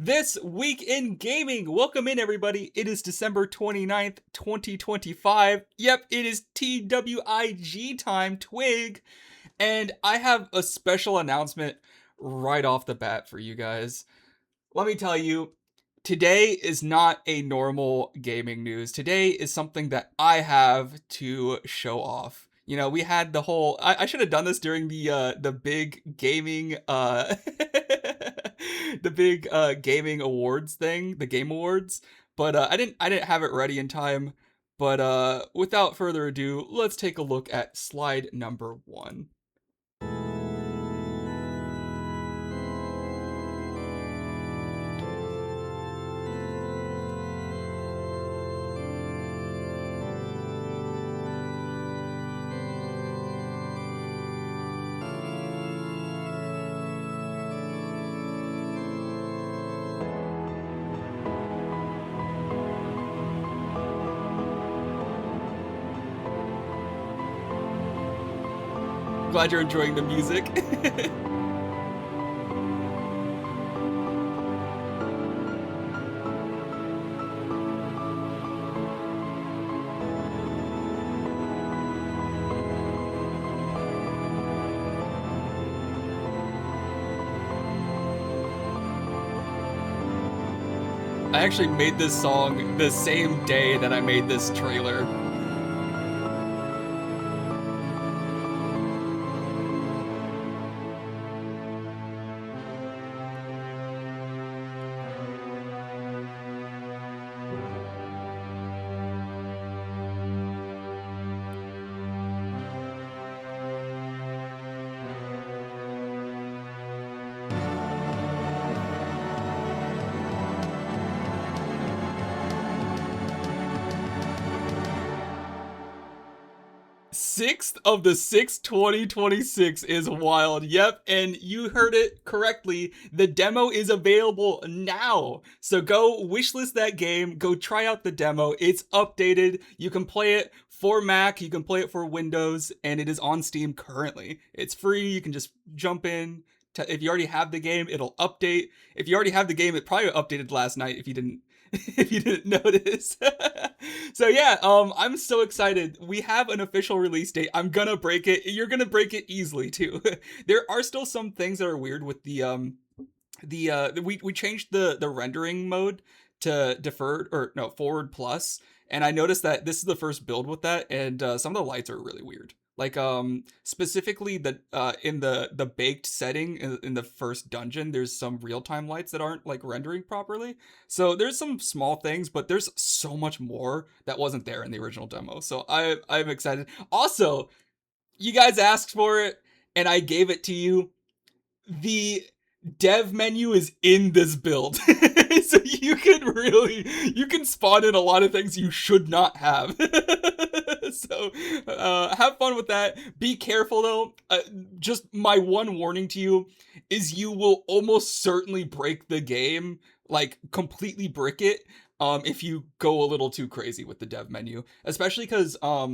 This week in gaming. Welcome in, everybody. It is December 29th, 2025. Yep, it is TWIG time, Twig. And I have a special announcement right off the bat for you guys. Let me tell you, today is not a normal gaming news. Today is something that I have to show off. You know, we had the whole. I should have done this during the big gaming the big gaming awards thing, the Game Awards, but I didn't have it ready in time. But without further ado, let's take a look at slide number 1. Glad you're enjoying the music. I actually made this song the same day that I made this trailer. Sixth of the 6th, 2026 is wild. Yep, and you heard it correctly. The demo is available now. So go wishlist that game. Go try out the demo. It's updated. You can play it for Mac. You can play it for Windows, and it is on Steam currently. It's free. You can just jump in. If you already have the game, it'll update. If you already have the game, it probably updated last night if you didn't if you didn't notice. So yeah, I'm so excited. We have an official release date. I'm gonna break it. You're gonna break it easily too. There are still some things that are weird with we changed the rendering mode to deferred, or no, forward plus, and I noticed that this is the first build with that, and some of the lights are really weird. Like specifically the in the baked setting in the first dungeon, there's some real-time lights that aren't like rendering properly. So there's some small things, but there's so much more that wasn't there in the original demo. So I'm excited. Also, you guys asked for it and I gave it to you. The dev menu is in this build. So you can spawn in a lot of things you should not have. So have fun with that. Be careful though. Just my one warning to you is you will almost certainly break the game, like completely brick it, if you go a little too crazy with the dev menu, especially because all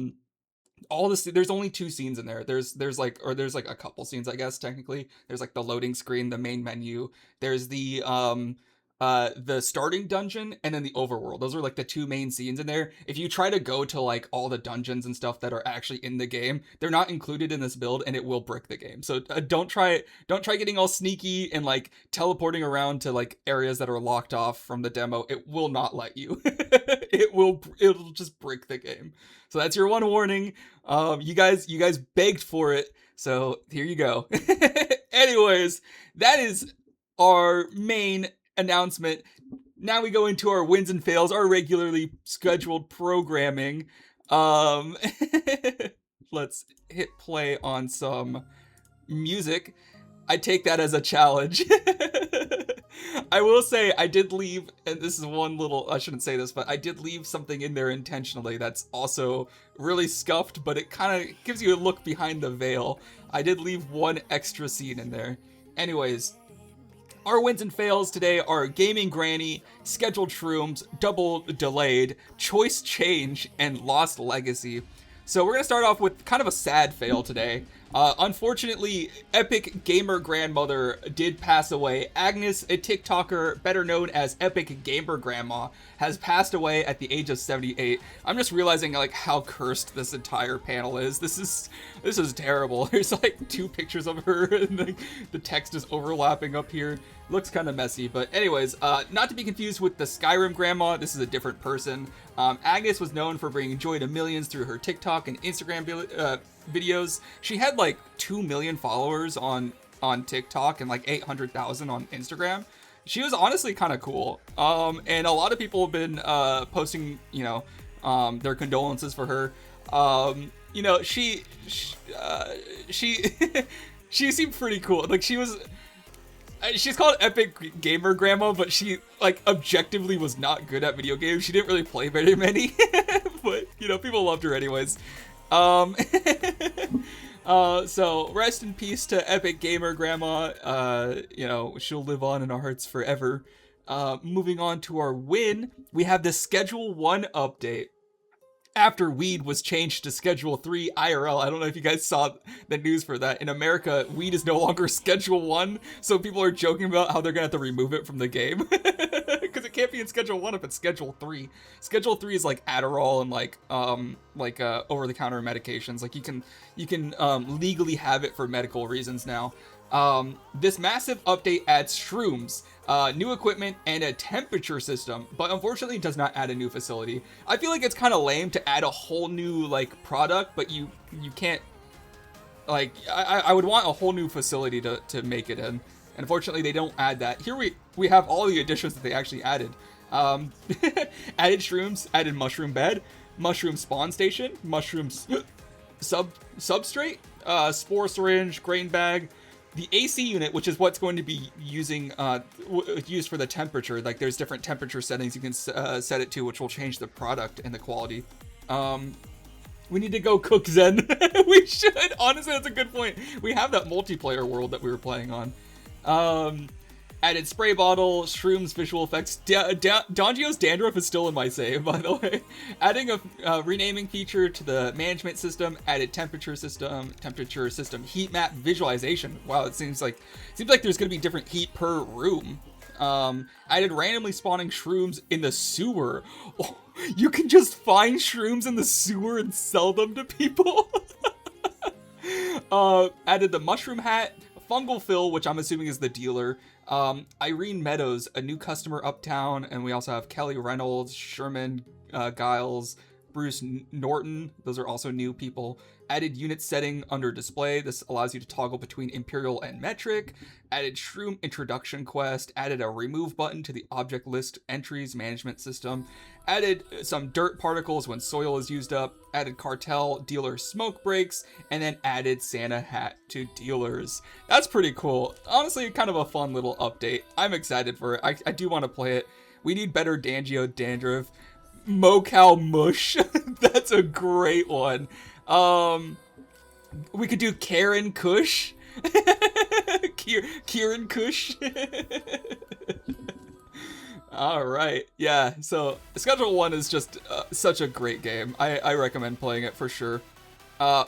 this, there's only 2 scenes in there. There's like a couple scenes, I guess. Technically there's like the loading screen, the main menu, there's the starting dungeon, and then the overworld. Those are like the 2 main scenes in there. If you try to go to like all the dungeons and stuff that are actually in the game, they're not included in this build, and it will brick the game. So don't try getting all sneaky and like teleporting around to like areas that are locked off from the demo. It will not let you. It'll just break the game. So that's your one warning. You guys begged for it, so here you go. Anyways, that is our main announcement. Now we go into our wins and fails, our regularly scheduled programming. Let's hit play on some music. I take that as a challenge. I will say I did leave, and this is one little, I shouldn't say this, but I did leave something in there intentionally that's also really scuffed, but it kind of gives you a look behind the veil. I did leave one extra scene in there. Anyways, our wins and fails today are Gaming Granny, Scheduled Shrooms, Double Delayed, Choice Change, and Lost Legacy. So we're going to start off with kind of a sad fail today. Unfortunately, Epic Gamer grandmother did pass away. Agnes, a TikToker better known as Epic Gamer Grandma, has passed away at the age of 78. I'm just realizing like how cursed this entire panel is. This is terrible. There's like two pictures of her, and like, the text is overlapping up here. Looks kind of messy, but anyways, not to be confused with the Skyrim grandma. This is a different person. Agnes was known for bringing joy to millions through her TikTok and Instagram videos. She had like 2 million followers on TikTok and like 800,000 on Instagram. She was honestly kind of cool. And a lot of people have been posting, their condolences for her. She she seemed pretty cool. Like she's called Epic Gamer Grandma, but she like objectively was not good at video games. She didn't really play very many, but people loved her anyways. So rest in peace to Epic Gamer Grandma. She'll live on in our hearts forever. Moving on to our win, we have the Schedule 1 update. After weed was changed to Schedule 3 IRL, I don't know if you guys saw the news for that. In America, weed is no longer Schedule 1, so people are joking about how they're gonna have to remove it from the game. Because it can't be in Schedule 1 if it's Schedule 3. Schedule 3 is like Adderall and like over-the-counter medications. Like you can legally have it for medical reasons now. This massive update adds shrooms, new equipment, and a temperature system, but unfortunately does not add a new facility. I feel like it's kind of lame to add a whole new like product, but you can't, like, I would want a whole new facility to make it in. And unfortunately they don't add that. Here we have all the additions that they actually added. Added shrooms, added mushroom bed, mushroom spawn station, mushrooms substrate, spore syringe, grain bag, the AC unit, which is what's going to be used for the temperature. Like there's different temperature settings you can set it to, which will change the product and the quality. We need to go cook Zen. We should. Honestly, that's a good point. We have that multiplayer world that we were playing on. Added spray bottle, shrooms, visual effects. Dongio's dandruff is still in my save, by the way. Adding a renaming feature to the management system. Added temperature system, heat map visualization. Wow, it seems like there's gonna be different heat per room. Added randomly spawning shrooms in the sewer. Oh, you can just find shrooms in the sewer and sell them to people. Added the mushroom hat, fungal fill, which I'm assuming is the dealer. Irene Meadows, a new customer uptown, and we also have Kelly Reynolds, Sherman Giles, Bruce Norton. Those are also new people. Added unit setting under display. This allows you to toggle between Imperial and Metric. Added Shroom introduction quest. Added a remove button to the object list entries management system. Added some dirt particles when soil is used up. Added cartel dealer smoke breaks. And then added Santa hat to dealers. That's pretty cool. Honestly, kind of a fun little update. I'm excited for it. I do want to play it. We need better Dangio dandruff. Mocal mush. That's a great one. We could do Karen Kush. Kieran Kush. All right. Yeah. So Schedule 1 is just such a great game. I recommend playing it for sure.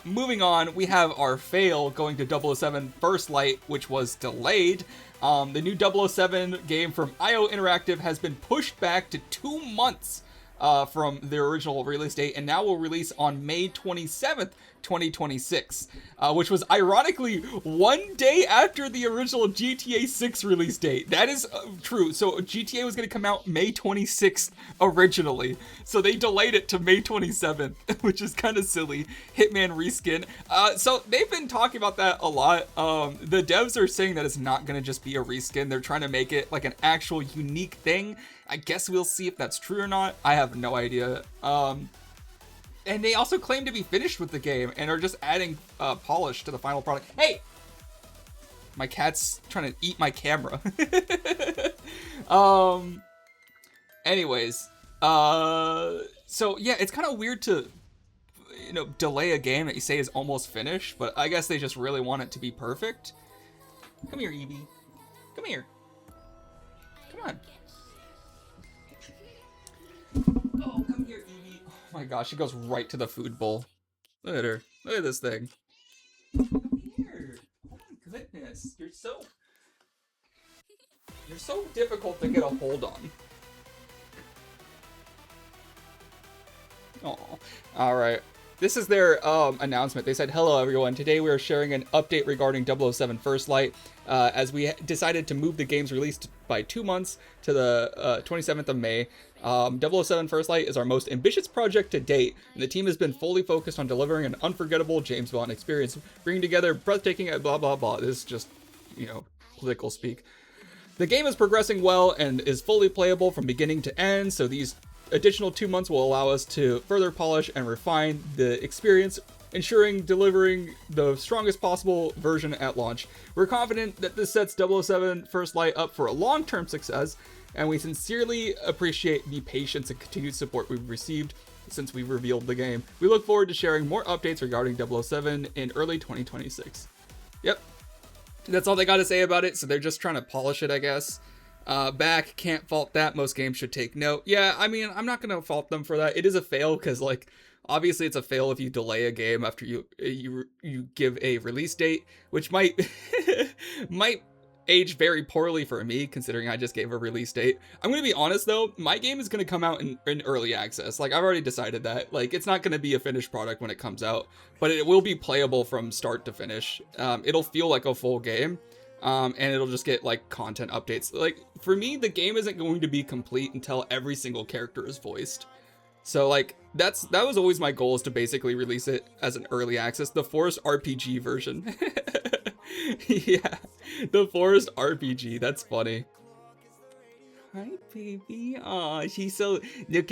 Moving on, we have our fail going to 007 First Light, which was delayed. The new 007 game from IO Interactive has been pushed back to 2 months from their original release date, and now will release on May 27th, 2026, which was ironically 1 day after the original GTA 6 release date. That is true. So GTA was going to come out May 26th originally, so they delayed it to May 27th, which is kind of silly. Hitman reskin. So they've been talking about that a lot. The devs are saying that it's not going to just be a reskin. They're trying to make it like an actual unique thing. I guess we'll see if that's true or not. I have no idea. And they also claim to be finished with the game and are just adding polish to the final product. Hey! My cat's trying to eat my camera. Anyways. So yeah, it's kind of weird to, delay a game that you say is almost finished, but I guess they just really want it to be perfect. Come here, Evie. Come here. Come on. Oh, come here, Evie. Oh my gosh, she goes right to the food bowl. Look at her. Look at this thing. this. You're so difficult to get a hold on. Oh, all right. This is their announcement. They said, "Hello, everyone. Today we are sharing an update regarding 007 First Light, as we decided to move the game's release by 2 months to the 27th of May. 007 First Light is our most ambitious project to date, and the team has been fully focused on delivering an unforgettable James Bond experience, bringing together breathtaking blah, blah, blah." This is just, political speak. "The game is progressing well and is fully playable from beginning to end, so these additional 2 months will allow us to further polish and refine the experience, ensuring delivering the strongest possible version at launch. We're confident that this sets 007 First Light up for a long-term success, and we sincerely appreciate the patience and continued support we've received since we revealed the game. We look forward to sharing more updates regarding 007 in early 2026. Yep. That's all they got to say about it, so they're just trying to polish it, I guess. Back, can't fault that. Most games should take note. Yeah, I mean, I'm not gonna fault them for that. It is a fail because, obviously it's a fail if you delay a game after you give a release date, which might might age very poorly for me, considering I just gave a release date. I'm gonna be honest though, my game is gonna come out in early access. I've already decided that. It's not gonna be a finished product when it comes out, but it will be playable from start to finish. It'll feel like a full game. And it'll just get content updates. For me, the game isn't going to be complete until every single character is voiced. So that was always my goal, is to basically release it as an early access, the Forest RPG version. Yeah, the Forest RPG. That's funny. Hi, baby. Aw, she's so look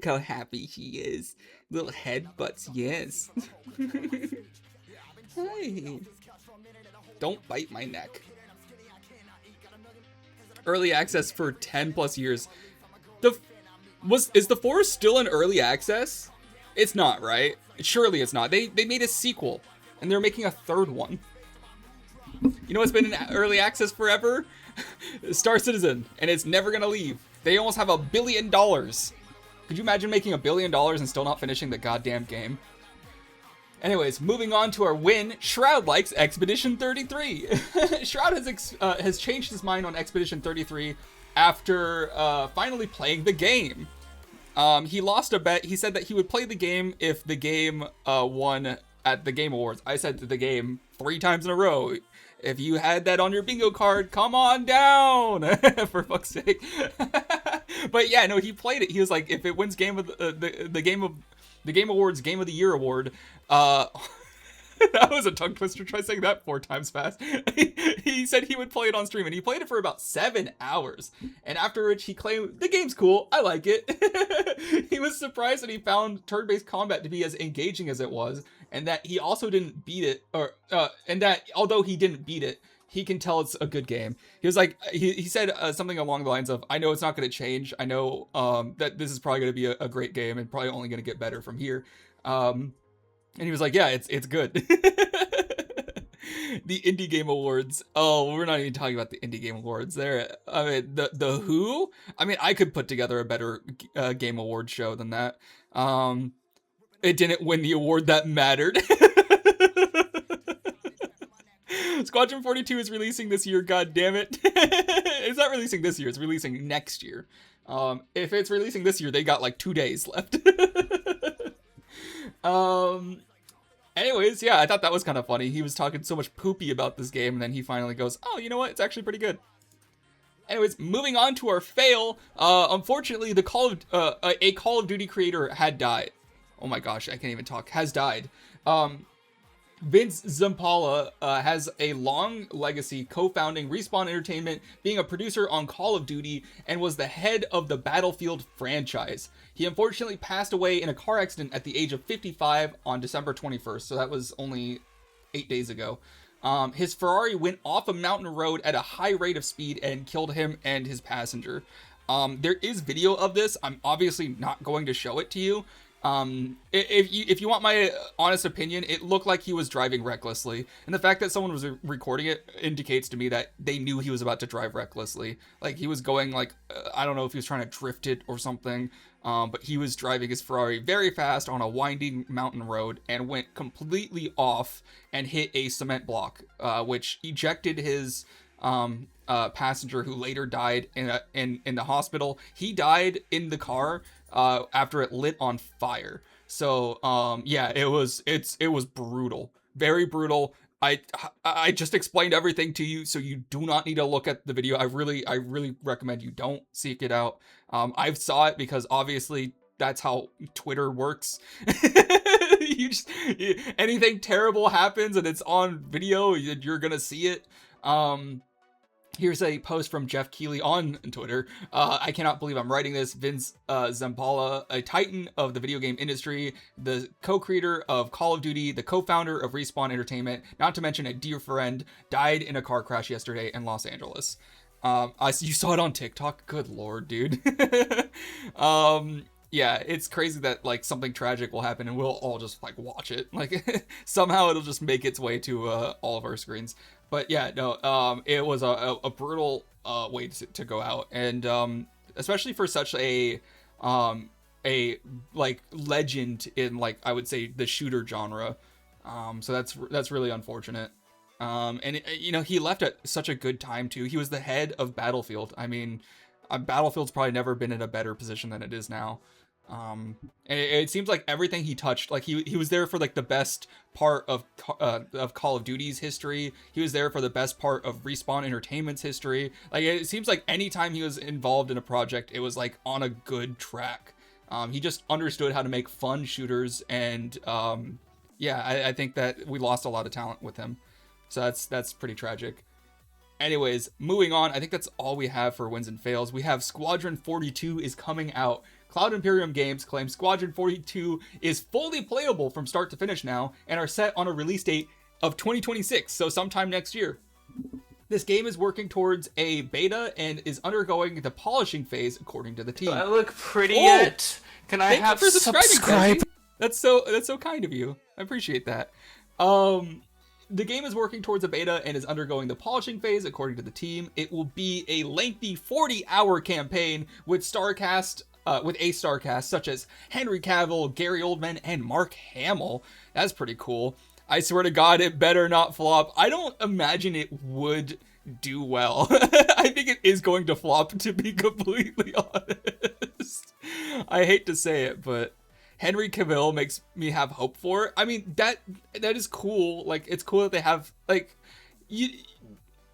how happy she is. Little headbutts, yes. Hi. Don't bite my neck. Early access for 10 plus years. Is the Forest still in early access? It's not, right? Surely it's not. They made a sequel, and they're making a third one. You know what's been in early access forever? Star Citizen, and it's never gonna leave. They almost have $1 billion. Could you imagine making $1 billion and still not finishing the goddamn game? Anyways, moving on to our win, Shroud likes Expedition 33. Shroud has changed his mind on Expedition 33 after finally playing the game. He lost a bet. He said that he would play the game if the game won at the Game Awards. I said to the game 3 times in a row, if you had that on your bingo card, come on down, for fuck's sake. But yeah, no, he played it. He was like, if it wins game of the Game Awards Game of the Year award, that was a tongue twister. Try saying that 4 times fast. He said he would play it on stream, and he played it for about 7 hours. And after which he claimed, the game's cool, I like it. He was surprised that he found turn-based combat to be as engaging as it was, and that he also didn't beat it, and that although he didn't beat it, he can tell it's a good game. He was like, he said something along the lines of, I know it's not going to change. I know that this is probably going to be a great game and probably only going to get better from here. And he was like, yeah, it's good. The Indie Game Awards. Oh, we're not even talking about the Indie Game Awards there. I mean, the Who? I mean, I could put together a better Game Award show than that. It didn't win the award that mattered. Squadron 42 is releasing this year, god damn it. It's not releasing this year, it's releasing next year. If it's releasing this year, they got 2 days left. Anyways, yeah, I thought that was kind of funny. He was talking so much poopy about this game, and then he finally goes, oh, you know what? It's actually pretty good. Anyways, moving on to our fail. Unfortunately, a Call of Duty creator had died. Oh my gosh, I can't even talk. Has died. Vince Zampella has a long legacy co-founding Respawn Entertainment, being a producer on Call of Duty, and was the head of the Battlefield franchise. He unfortunately passed away in a car accident at the age of 55 on December 21st, so that was only 8 days ago. His Ferrari went off a mountain road at a high rate of speed and killed him and his passenger. There is video of this. I'm obviously not going to show it to you. If you want my honest opinion, it looked like he was driving recklessly, and the fact that someone was recording it indicates to me that they knew he was about to drive recklessly. Like he was going like I don't know if he was trying to drift it or something, but he was driving his Ferrari very fast on a winding mountain road and went completely off and hit a cement block, which ejected his passenger, who later died in the hospital. He died in the car after it lit on fire. So yeah, it was brutal, very brutal. I just explained everything to you, so you do not need to look at the video. I really recommend you don't seek it out. I saw it because obviously that's how Twitter works. You just, anything terrible happens and it's on video, you're gonna see it. Here's a post from Jeff Keighley on Twitter. I cannot believe I'm writing this. Vince Zampella, a titan of the video game industry, the co-creator of Call of Duty, the co-founder of Respawn Entertainment, not to mention a dear friend, died in a car crash yesterday in Los Angeles. You saw it on TikTok? Good lord, dude. Yeah, it's crazy that like something tragic will happen and we'll all just like watch it. Like somehow it'll just make its way to all of our screens. But yeah, no, it was a brutal way to go out, and especially for such a like legend in, like, I would say, the shooter genre. So that's really unfortunate. And you know, he left at such a good time too. He was the head of Battlefield. I mean, Battlefield's probably never been in a better position than it is now. And it seems like everything he touched, like he was there for like the best part of Call of Duty's history. He was there for the best part of Respawn Entertainment's history. Like it seems like anytime he was involved in a project, it was like on a good track. He just understood how to make fun shooters, and yeah, I think that we lost a lot of talent with him. So that's pretty tragic. Anyways, moving on, I think that's all we have for wins and fails. We have Squadron 42 is coming out. Cloud Imperium Games claims Squadron 42 is fully playable from start to finish now, and are set on a release date of 2026, so sometime next year. This game is working towards a beta and is undergoing the polishing phase, according to the team. Do I look pretty yet? Can I have subscribe? That's so kind of you. I appreciate that. The game is working towards a beta and is undergoing the polishing phase, according to the team. It will be a lengthy 40-hour campaign with a star cast such as Henry Cavill, Gary Oldman, and Mark Hamill. That's pretty cool. I swear to God, it better not flop. I don't imagine it would do well. I think it is going to flop, to be completely honest. I hate to say it, but Henry Cavill makes me have hope for it. I mean, that is cool. Like, it's cool that they have, like,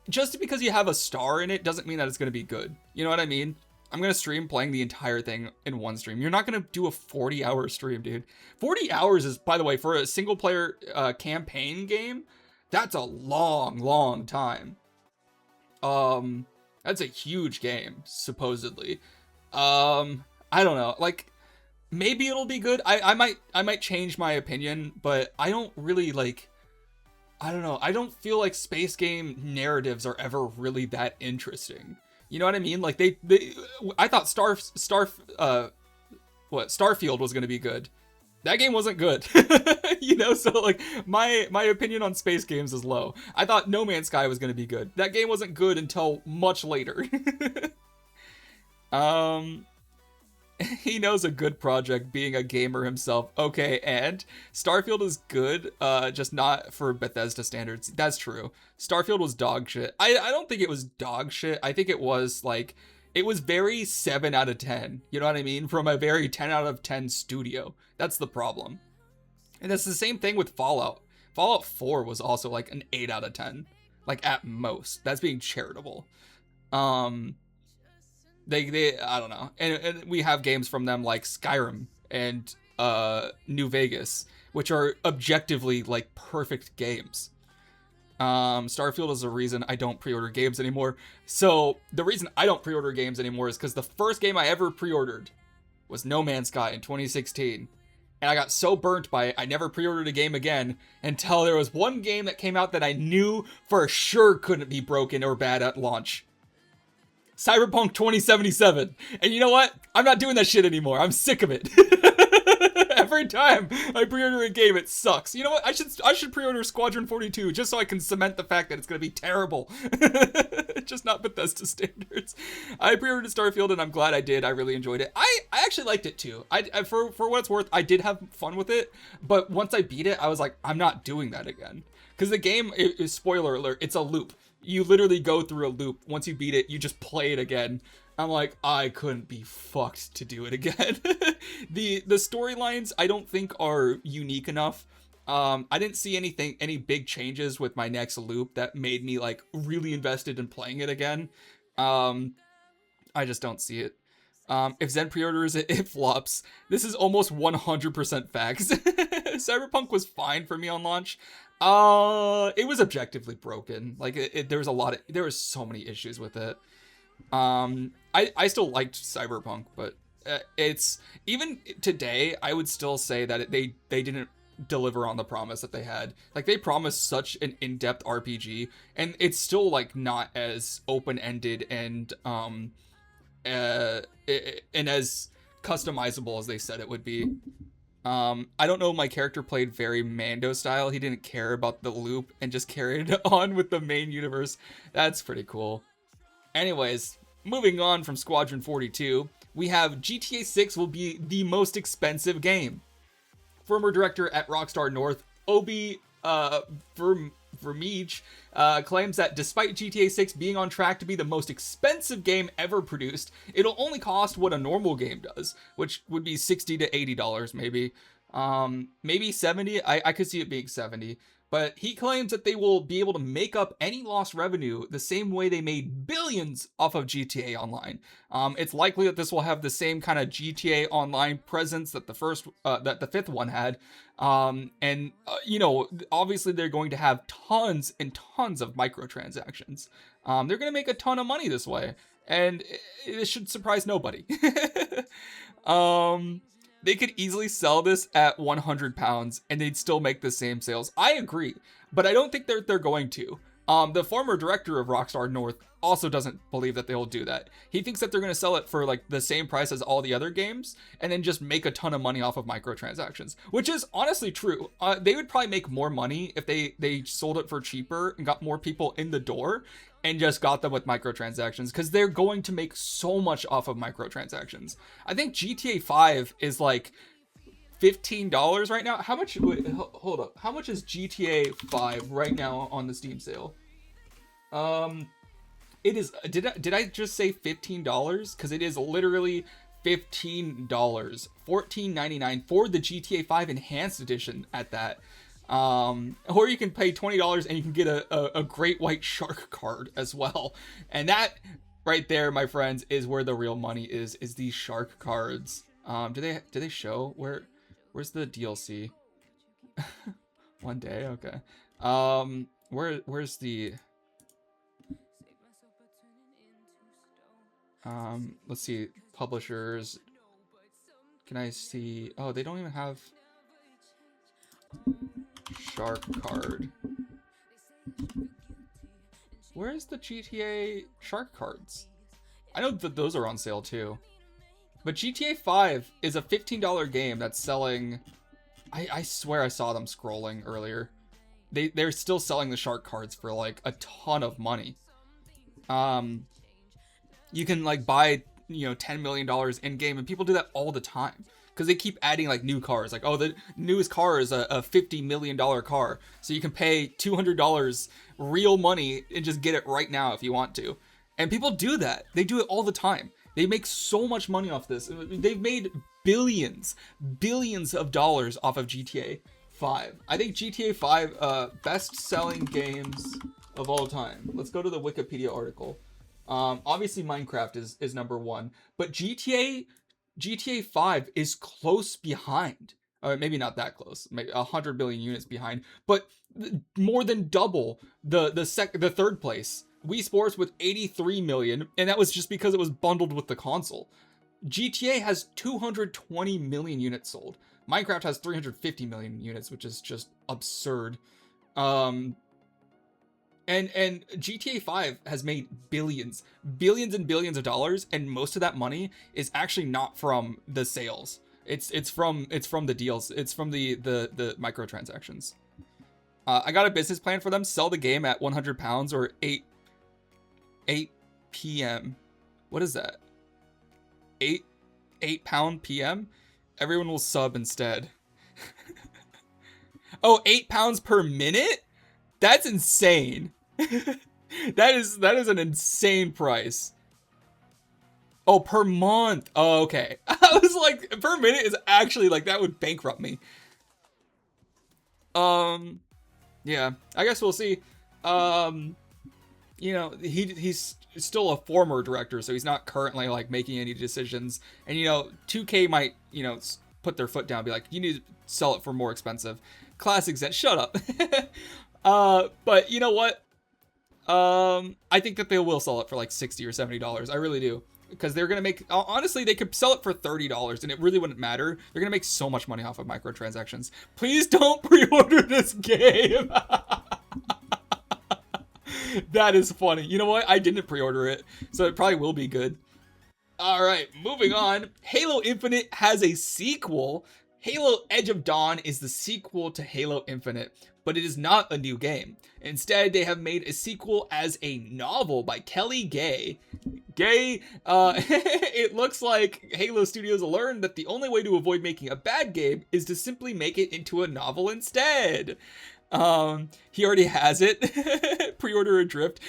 just because you have a star in it doesn't mean that it's going to be good. You know what I mean? I'm going to stream playing the entire thing in one stream. You're not going to do a 40-hour stream, dude. 40 hours is, by the way, for a single-player campaign game, that's a long time. That's a huge game, supposedly. I don't know. Like, maybe it'll be good. I might change my opinion, but I don't really, like, I don't know. I don't feel like space game narratives are ever really that interesting. You know what I mean? Like I thought Starfield was going to be good. That game wasn't good. You know, so like my opinion on space games is low. I thought No Man's Sky was going to be good. That game wasn't good until much later. He knows a good project, being a gamer himself. Okay, and Starfield is good, just not for Bethesda standards. That's true. Starfield was dog shit. I don't think it was dog shit. I think it was like, it was very 7 out of 10. You know what I mean? From a very 10 out of 10 studio. That's the problem. And that's the same thing with Fallout. Fallout 4 was also like an 8 out of 10. Like at most. That's being charitable. They I don't know, and we have games from them like Skyrim and New Vegas, which are objectively like perfect games. Starfield is the reason I don't pre-order games anymore. So the reason I don't pre-order games anymore is because the first game I ever pre-ordered was No Man's Sky in 2016, and I got so burnt by it, I never pre-ordered a game again until there was one game that came out that I knew for sure couldn't be broken or bad at launch. Cyberpunk 2077. And you know what? I'm not doing that shit anymore. I'm sick of it. every time I pre-order a game, it sucks. You know what? I should pre-order Squadron 42 just so I can cement the fact that it's gonna be terrible. Just not Bethesda standards. I pre-ordered Starfield and I'm glad I did. I really enjoyed it. I actually liked it too. For what it's worth, I did have fun with it. But once I beat it, I was like, I'm not doing that again. Because the game, spoiler alert, it's a loop. You literally go through a loop. Once you beat it, you just play it again. I'm like, I couldn't be fucked to do it again. The storylines I don't think are unique enough. I didn't see any big changes with my next loop that made me like really invested in playing it again. I just don't see it. If Zen pre-orders it, it flops. This is almost 100% facts. Cyberpunk was fine for me on launch. It was objectively broken. Like there was so many issues with it. I still liked Cyberpunk, but it's even today I would still say that they didn't deliver on the promise that they had. Like they promised such an in-depth RPG, and it's still like not as open-ended and as customizable as they said it would be. I don't know, my character played very Mando style. He didn't care about the loop and just carried on with the main universe. That's pretty cool. Anyways, moving on from Squadron 42, we have GTA 6 will be the most expensive game. Former director at Rockstar North, Obi Vermeij, claims that despite GTA 6 being on track to be the most expensive game ever produced, it'll only cost what a normal game does, which would be $60 to $80 maybe. Maybe 70. I could see it being 70. But he claims that they will be able to make up any lost revenue the same way they made billions off of GTA Online. It's likely that this will have the same kind of GTA Online presence that the fifth one had. Obviously they're going to have tons and tons of microtransactions. They're going to make a ton of money this way, and it should surprise nobody. They could easily sell this at £100 and they'd still make the same sales. I agree, but I don't think they're going to. The former director of Rockstar North also doesn't believe that they'll do that. He thinks that they're going to sell it for like the same price as all the other games and then just make a ton of money off of microtransactions, which is honestly true. They would probably make more money if they sold it for cheaper and got more people in the door and just got them with microtransactions, because they're going to make so much off of microtransactions. I think GTA 5 is like $15 right now. How much? Wait, hold up. How much is GTA 5 right now on the Steam sale? It is. Did I just say $15? Because it is literally $15, $14.99 for the GTA 5 Enhanced Edition at that. Or you can pay $20 and you can get a great white shark card as well. And that right there, my friends, is where the real money is these shark cards. Do they show where's the DLC? One day, okay. Where's the let's see, publishers. Can I see? Oh, they don't even have shark card. Where's the GTA shark cards? I know that those are on sale too. But GTA 5 is a $15 game that's selling. I swear I saw them scrolling earlier. They're still selling the shark cards for like a ton of money. You can like buy, $10 million in game, and people do that all the time. Because they keep adding like new cars. Like, oh, the newest car is a $50 million car. So you can pay $200 real money and just get it right now if you want to. And people do that. They do it all the time. They make so much money off this. They've made billions of dollars off of GTA 5. I think GTA 5, best-selling games of all time. Let's go to the Wikipedia article. Obviously Minecraft is number one. But GTA 5 is close behind. Maybe not that close. Maybe 100 billion units behind. But more than double the third place. Wii Sports with 83 million, and that was just because it was bundled with the console. GTA has 220 million units sold. Minecraft has 350 million units, which is just absurd. And GTA 5 has made billions and billions of dollars, and most of that money is actually not from the sales. It's from the deals. It's from the microtransactions. I got a business plan for them. Sell the game at 100 pounds or 8 p.m. What is that? 8 pound p.m. Everyone will sub instead. Oh, 8 pounds per minute? That's insane. that is an insane price. Oh, per month. Oh, okay. I was like, per minute is actually like, that would bankrupt me. Yeah, I guess we'll see. You know, he's still a former director, so he's not currently like making any decisions. And you know, 2K might, you know, put their foot down, be like, you need to sell it for more expensive. Classics that shut up. But you know what? I think that they will sell it for like $60 or $70. I really do. Because they're going to make, honestly, they could sell it for $30 and it really wouldn't matter. They're going to make so much money off of microtransactions. Please don't pre-order this game. That is funny. You know what? I didn't pre-order it, so it probably will be good. All right, moving on. Halo Infinite has a sequel. Halo Edge of Dawn is the sequel to Halo Infinite, but it is not a new game. Instead, they have made a sequel as a novel by Kelly Gay. It looks like Halo Studios learned that the only way to avoid making a bad game is to simply make it into a novel instead. He already has it. Pre-order Adrift.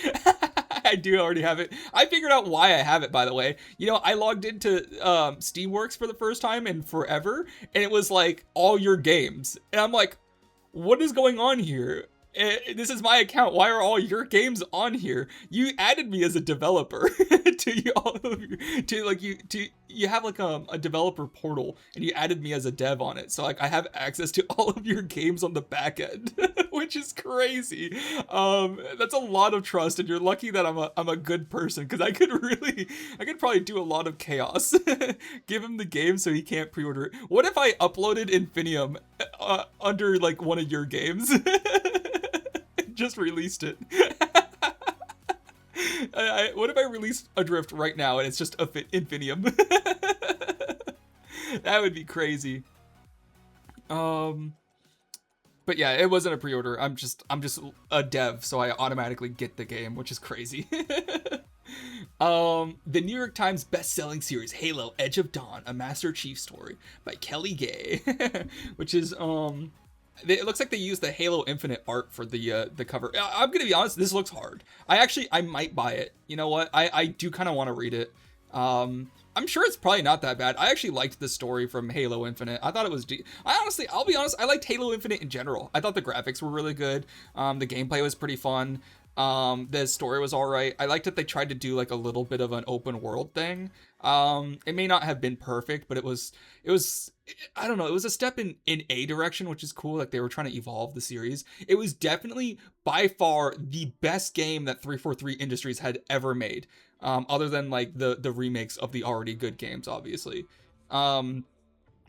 I do already have it. I figured out why I have it, by the way. You know, I logged into Steamworks for the first time in forever, and it was like, all your games. And I'm like, what is going on here? This is my account. Why are all your games on here? You added me as a developer to all of your, to like you have like a developer portal, and you added me as a dev on it. So like I have access to all of your games on the back end, which is crazy. That's a lot of trust, and you're lucky that I'm a good person, because I could probably do a lot of chaos. Give him the game so he can't pre-order it. What if I uploaded Infinium under like one of your games? Just released it. What if I release Adrift right now and it's just Infinium? That would be crazy. But yeah, it wasn't a pre-order. I'm just a dev, so I automatically get the game, which is crazy. The New York Times best-selling series Halo Edge of Dawn, a Master Chief story by Kelly Gay, which is it looks like they used the Halo Infinite art for the cover. I'm gonna be honest, this looks hard. I might buy it. You know what? I do kind of want to read it. I'm sure it's probably not that bad. I actually liked the story from Halo Infinite. I thought it was I'll be honest, I liked Halo Infinite in general. I thought the graphics were really good. The gameplay was pretty fun. The story was all right. I liked that they tried to do like a little bit of an open world thing. It may not have been perfect, but it was I don't know, it was a step in a direction, which is cool. Like they were trying to evolve the series. It was definitely by far the best game that 343 Industries had ever made. Other than like the remakes of the already good games, obviously. Out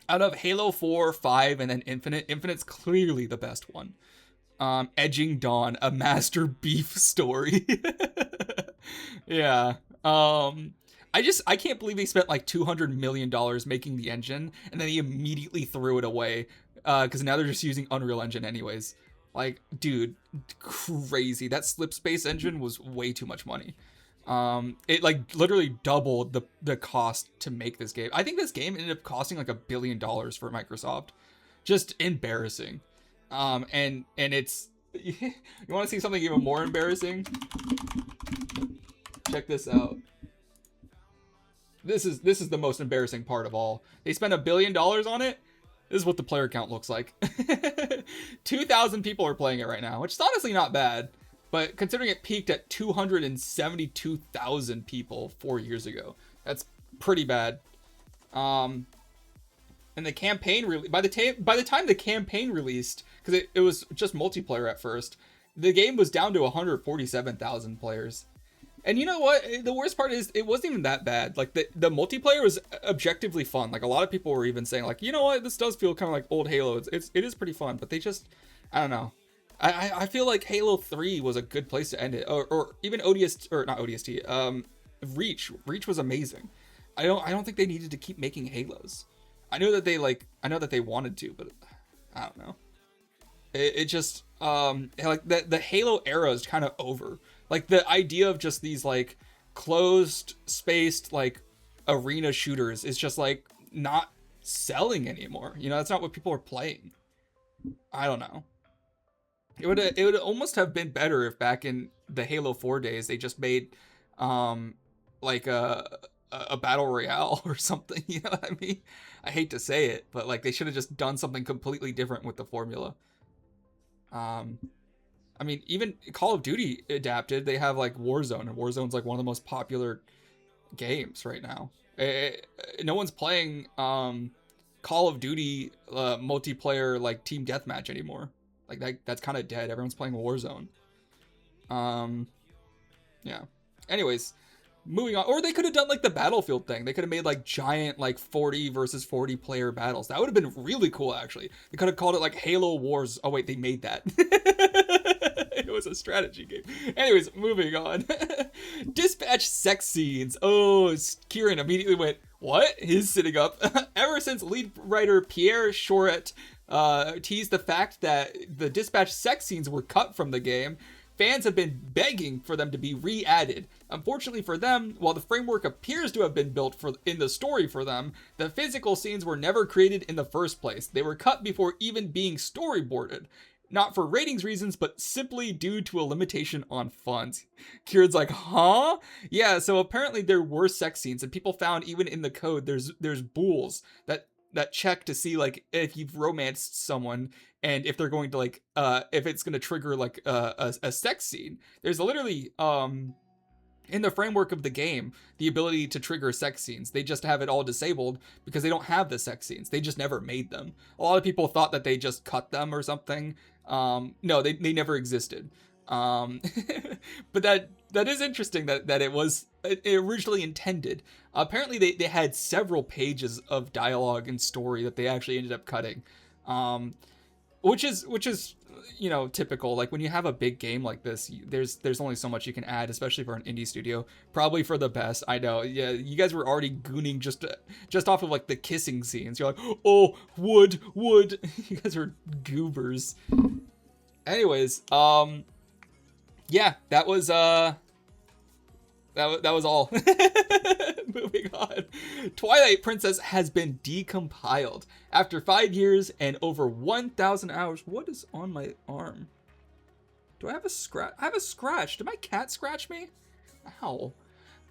of Halo 4, 5, and then Infinite's clearly the best one. Edging Dawn, a Master Beef story. Yeah. I can't believe they spent like $200 million making the engine, and then he immediately threw it away, because now they're just using Unreal Engine anyways. Like, dude, crazy. That Slip Space engine was way too much money. It like literally doubled the cost to make this game. I think this game ended up costing like $1 billion for Microsoft. Just embarrassing. And it's, you want to see something even more embarrassing? Check this out. This is the most embarrassing part of all. They spent $1 billion on it. This is what the player count looks like. 2,000 people are playing it right now, which is honestly not bad. But considering it peaked at 272,000 people 4 years ago, that's pretty bad. And the campaign by the time the campaign released, because it was just multiplayer at first, the game was down to 147,000 players. And you know what? The worst part is it wasn't even that bad. Like the multiplayer was objectively fun. Like a lot of people were even saying like, you know what? This does feel kind of like old Halo. It is pretty fun, but they just, I don't know. I feel like Halo 3 was a good place to end it, or even ODST, or not ODST. Reach was amazing. I don't think they needed to keep making Halos. I know that they wanted to, but I don't know. It just like the Halo era is kind of over. Like the idea of just these like closed spaced like arena shooters is just like not selling anymore. You know, that's not what people are playing. I don't know. It would almost have been better if back in the Halo 4 days they just made like a battle royale or something, you know what I mean? I hate to say it, but like they should have just done something completely different with the formula. I mean, even Call of Duty adapted. They have like Warzone, and Warzone's like one of the most popular games right now. No one's playing Call of Duty multiplayer like team deathmatch anymore. Like that's kind of dead. Everyone's playing Warzone. Yeah. Anyways, moving on. Or they could have done like the Battlefield thing. They could have made like giant like 40 versus 40 player battles. That would have been really cool actually. They could have called it like Halo Wars. Oh wait, they made that. It was a strategy game. Anyways, moving on. Dispatch sex scenes. Oh, Kieran immediately went, what? He's sitting up. Ever since lead writer Pierre Choret teased the fact that the Dispatch sex scenes were cut from the game, fans have been begging for them to be re-added. Unfortunately for them, while the framework appears to have been built in the story for them, the physical scenes were never created in the first place. They were cut before even being storyboarded. Not for ratings reasons, but simply due to a limitation on funds. Kieran's like, huh? Yeah, so apparently there were sex scenes, and people found even in the code there's bools that check to see like if you've romanced someone and if they're going to like if it's going to trigger like a sex scene. There's literally in the framework of the game the ability to trigger sex scenes. They just have it all disabled because they don't have the sex scenes. They just never made them. A lot of people thought that they just cut them or something. No, they never existed. But that is interesting that it was originally intended. Apparently they had several pages of dialogue and story that they actually ended up cutting. Which is you know, typical. Like when you have a big game like this, there's only so much you can add, especially for an indie studio. Probably for the best. I know. Yeah, you guys were already gooning just off of like the kissing scenes. You're like, oh, wood. You guys are goobers. Anyways, yeah, that was all. Moving on. Twilight Princess has been decompiled after 5 years and over 1,000 hours. What is on my arm? Do I have a scratch? I have a scratch. Did my cat scratch me? Ow.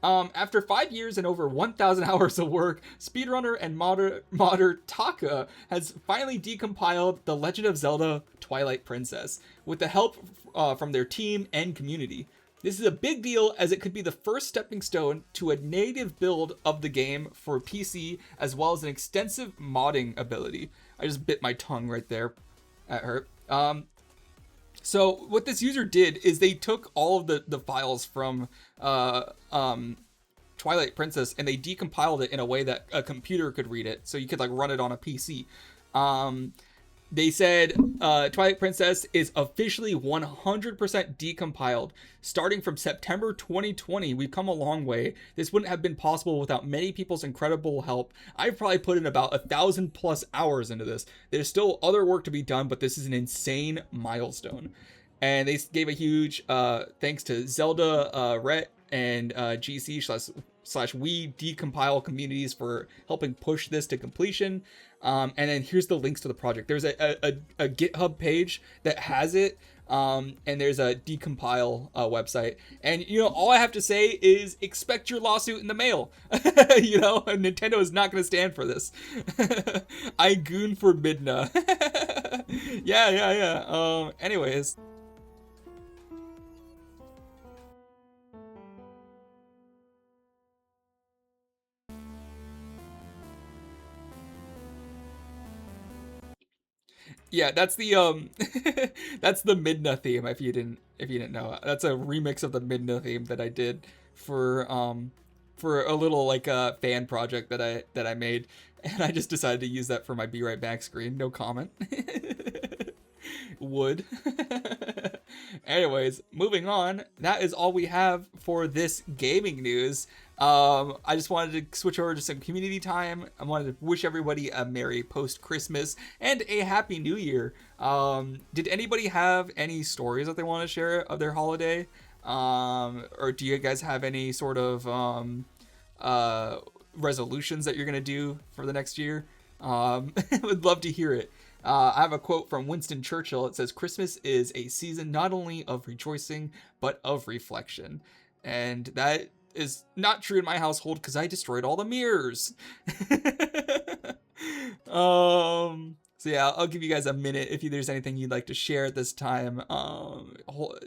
After 5 years and over 1,000 hours of work, speedrunner and modder Taka has finally decompiled The Legend of Zelda Twilight Princess with the help from their team and community. This is a big deal as it could be the first stepping stone to a native build of the game for PC, as well as an extensive modding ability. I just bit my tongue right there. That hurt. So what this user did is they took all of the files from Twilight Princess and they decompiled it in a way that a computer could read it, so you could like run it on a PC. They said Twilight Princess is officially 100% decompiled. Starting from September 2020, we've come a long way. This wouldn't have been possible without many people's incredible help. I've probably put in about 1,000+ hours into this. There's still other work to be done, but this is an insane milestone. And they gave a huge thanks to Zelda, Rhett, and GC/We Decompile communities for helping push this to completion. And then here's the links to the project. There's a GitHub page that has it, and there's a decompile website. And, you know, all I have to say is expect your lawsuit in the mail. You know, Nintendo is not going to stand for this. I goon for Midna. Yeah. Anyways. Yeah, that's the that's the Midna theme. If you didn't know, that's a remix of the Midna theme that I did for a little like fan project that I made, and I just decided to use that for my Be Right Back screen. No comment. Would. Anyways, moving on. That is all we have for this gaming news. I just wanted to switch over to some community time. I wanted to wish everybody a Merry post-Christmas and a Happy New Year. Did anybody have any stories that they want to share of their holiday? Or do you guys have any sort of resolutions that you're going to do for the next year? Would love to hear it. I have a quote from Winston Churchill. It says, "Christmas is a season not only of rejoicing, but of reflection." And that is not true in my household because I destroyed all the mirrors. So yeah, I'll give you guys a minute if there's anything you'd like to share at this time.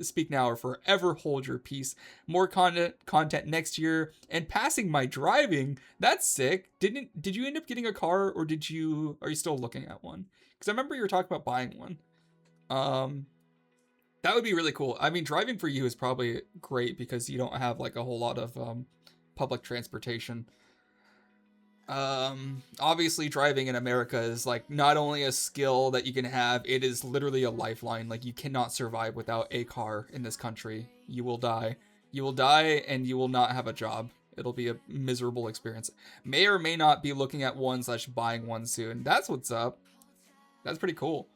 Speak now or forever hold your peace. More content next year. And passing my driving, that's sick. Did you end up getting a car, or are you still looking at one? Because I remember you were talking about buying one. That would be really cool. I mean, driving for you is probably great because you don't have like a whole lot of public transportation. Obviously driving in America is like not only a skill that you can have, it is literally a lifeline. Like, you cannot survive without a car in this country. You will die. You will die and you will not have a job. It'll be a miserable experience. May or may not be looking at one / buying one soon. That's what's up. That's pretty cool.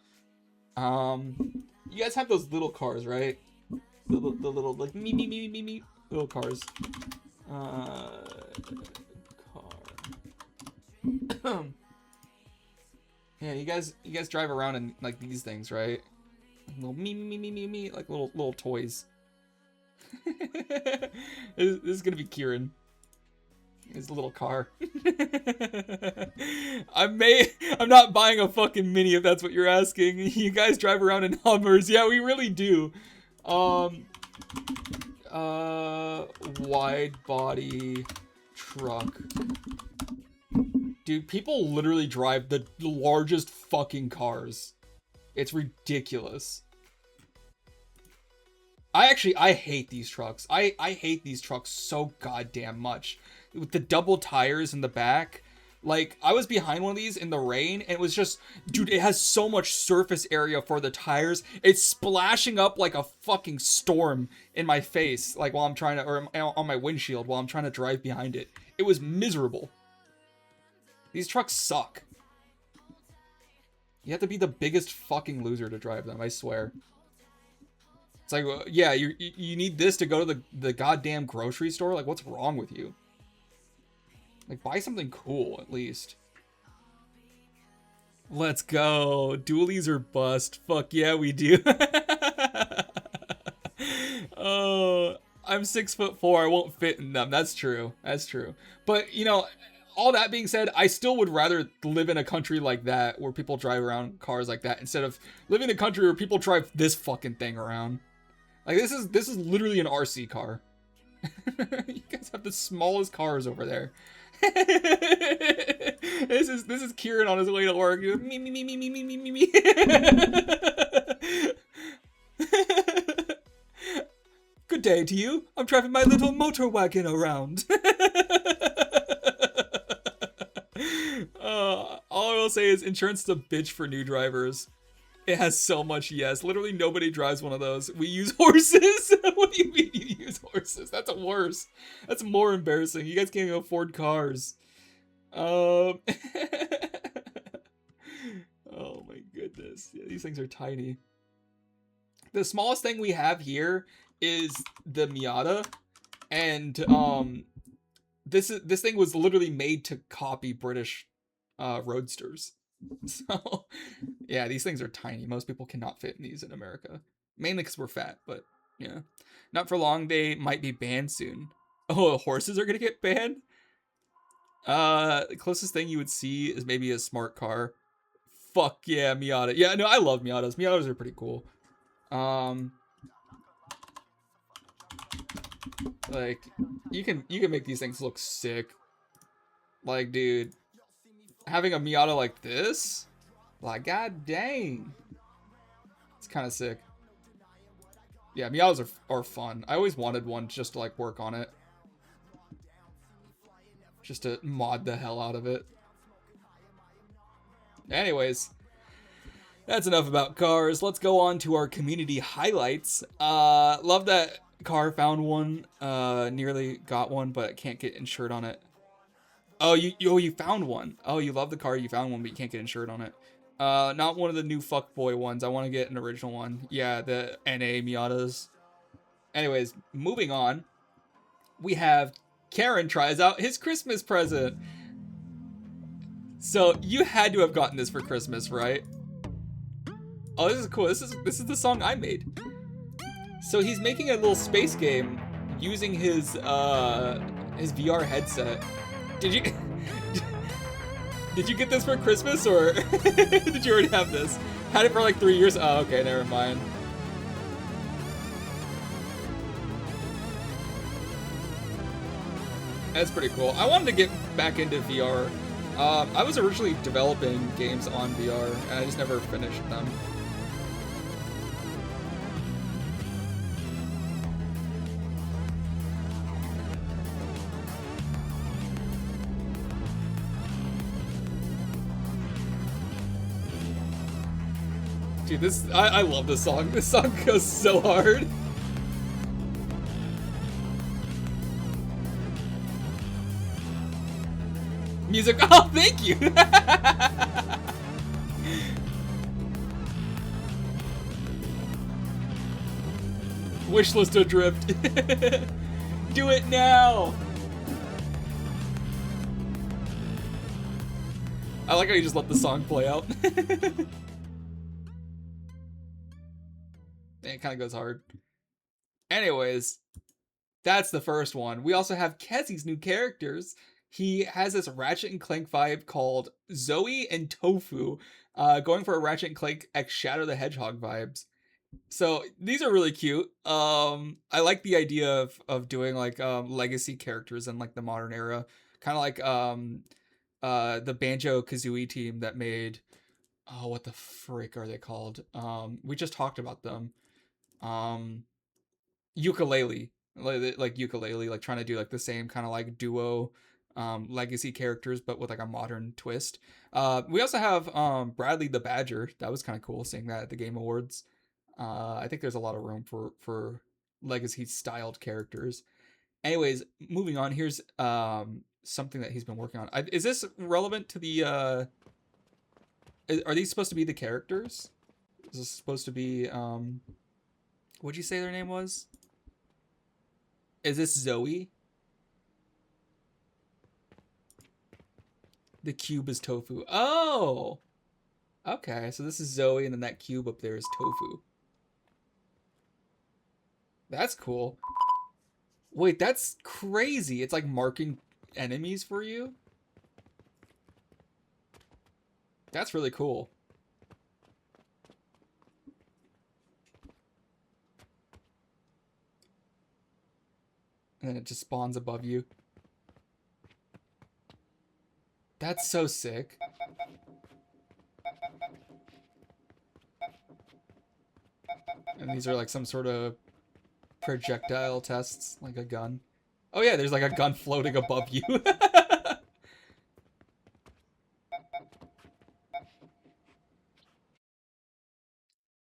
You guys have those little cars, right? The little like me little cars. Yeah, you guys drive around in like these things, right? Little me, like little toys. This is gonna be Kieran. His little car. I'm not buying a fucking Mini if that's what you're asking. You guys drive around in Hummers. Yeah, we really do. Wide body truck. Dude, people literally drive the largest fucking cars. It's ridiculous. I hate these trucks. I hate these trucks so goddamn much. With the double tires in the back. Like, I was behind one of these in the rain, and it was just, dude, it has so much surface area for the tires. It's splashing up like a fucking storm in my face, like while I'm trying to, or on my windshield while I'm trying to drive behind it. It was miserable. These trucks suck. You have to be the biggest fucking loser to drive them, I swear. It's like, yeah, you need this to go to the goddamn grocery store? Like, what's wrong with you? Like, buy something cool, at least. Let's go. Dualies or bust. Fuck yeah, we do. Oh, I'm 6'4". I won't fit in them. That's true. That's true. But, you know, all that being said, I still would rather live in a country like that where people drive around cars like that instead of living in a country where people drive this fucking thing around. Like, this is literally an RC car. You guys have the smallest cars over there. This is Kieran on his way to work. Me. Good day to you. I'm driving my little motor wagon around. All I will say is insurance is a bitch for new drivers. It has so much yes. Literally nobody drives one of those. We use horses. What do you mean you use horses? That's worse. That's more embarrassing. You guys can't even afford cars. Oh my goodness. Yeah, these things are tiny. The smallest thing we have here is the Miata. And this thing was literally made to copy British roadsters. So, yeah, these things are tiny. Most people cannot fit in these in America. Mainly because we're fat, but, yeah. Not for long, they might be banned soon. Oh, horses are gonna get banned? The closest thing you would see is maybe a smart car. Fuck yeah, Miata. Yeah, no, I love Miatas. Miatas are pretty cool. Like, you can make these things look sick. Like, dude, having a Miata like this, like, god dang, it's kind of sick. Yeah, Miatas are fun. I always wanted one just to like work on it, just to mod the hell out of it. Anyways, that's enough about cars. Let's go on to our community highlights. Love that Car found one. Nearly got one, but can't get insured on it. Oh, you found one. Oh, you love the car. You found one, but you can't get insured on it. Not one of the new fuckboy ones. I want to get an original one. Yeah, the NA Miatas. Anyways, moving on. We have Karen tries out his Christmas present. So you had to have gotten this for Christmas, right? Oh, this is cool. This is the song I made. So he's making a little space game using his VR headset. Did you did you get this for Christmas or did you already have this? Had it for like 3 years. Oh, okay, never mind. That's pretty cool. I wanted to get back into VR. I was originally developing games on VR, and I just never finished them. Dude, I love this song. This song goes so hard. Music. Oh, thank you. Wishlist adrift. Do it now. I like how you just let the song play out. It kind of goes hard. Anyways, that's the first one. We also have Kezzy's new characters. He has this Ratchet and Clank vibe called Zoe and Tofu, going for a Ratchet and Clank X Shadow the Hedgehog vibes. So these are really cute. I like the idea of doing like legacy characters in like the modern era, kind of like the Banjo Kazooie team that made, oh, what the frick are they called? We just talked about them. Um, Ukulele, like Ukulele, like trying to do like the same kind of like duo legacy characters but with like a modern twist. We also have Bradley the Badger. That was kind of cool seeing that at the Game Awards. I think there's a lot of room for legacy styled characters. Anyways, moving on, here's something that he's been working on. Is this relevant to the are these supposed to be the characters? Is this supposed to be what'd you say their name was? Is this Zoe? The cube is Tofu. Oh! Okay, so this is Zoe, and then that cube up there is Tofu. That's cool. Wait, that's crazy. It's like marking enemies for you? That's really cool. And then it just spawns above you. That's so sick. And these are like some sort of projectile tests, like a gun. Oh yeah, there's like a gun floating above you.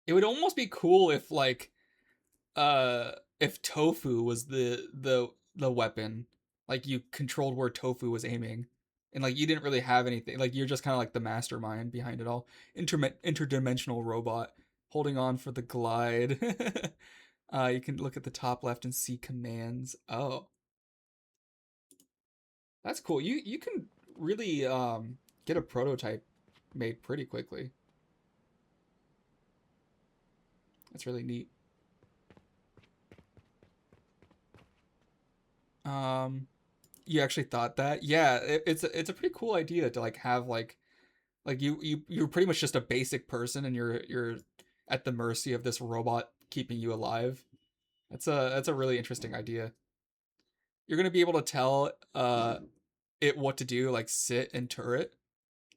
It would almost be cool if like if Tofu was the weapon, like you controlled where Tofu was aiming, and like you didn't really have anything, like you're just kind of like the mastermind behind it all. Interdimensional robot holding on for the glide. You can look at the top left and see commands. Oh, that's cool. You can really get a prototype made pretty quickly. That's really neat. Um, you actually thought that? Yeah, it's a pretty cool idea to like have like you're pretty much just a basic person and you're at the mercy of this robot keeping you alive. That's a really interesting idea. You're gonna be able to tell it what to do, like sit and turret.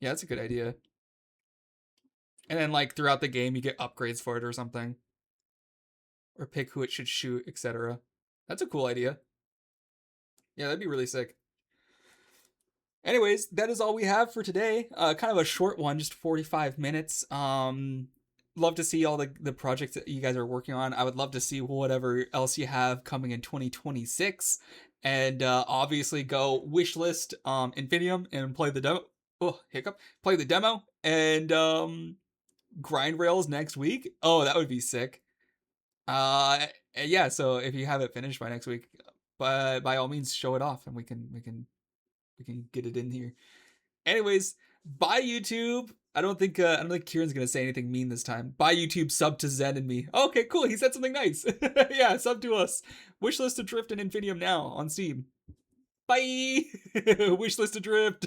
Yeah, that's a good idea. And then like throughout the game, you get upgrades for it or something, or pick who it should shoot, etc. That's a cool idea. Yeah, that'd be really sick. Anyways, that is all we have for today. Kind of a short one, just 45 minutes. love to see all the projects that you guys are working on. I would love to see whatever else you have coming in 2026, and obviously go wishlist Infinium and play the demo. Oh, hiccup! Play the demo and grind rails next week. Oh, that would be sick. Uh, yeah. So if you have it finished by next week, by all means, show it off, and we can get it in here. Anyways, bye YouTube. I don't think Kieran's gonna say anything mean this time. Bye YouTube. Sub to Zen and me. Okay, cool. He said something nice. Yeah, sub to us. Wishlist Adrift and Infinium now on Steam. Bye. Wishlist Adrift.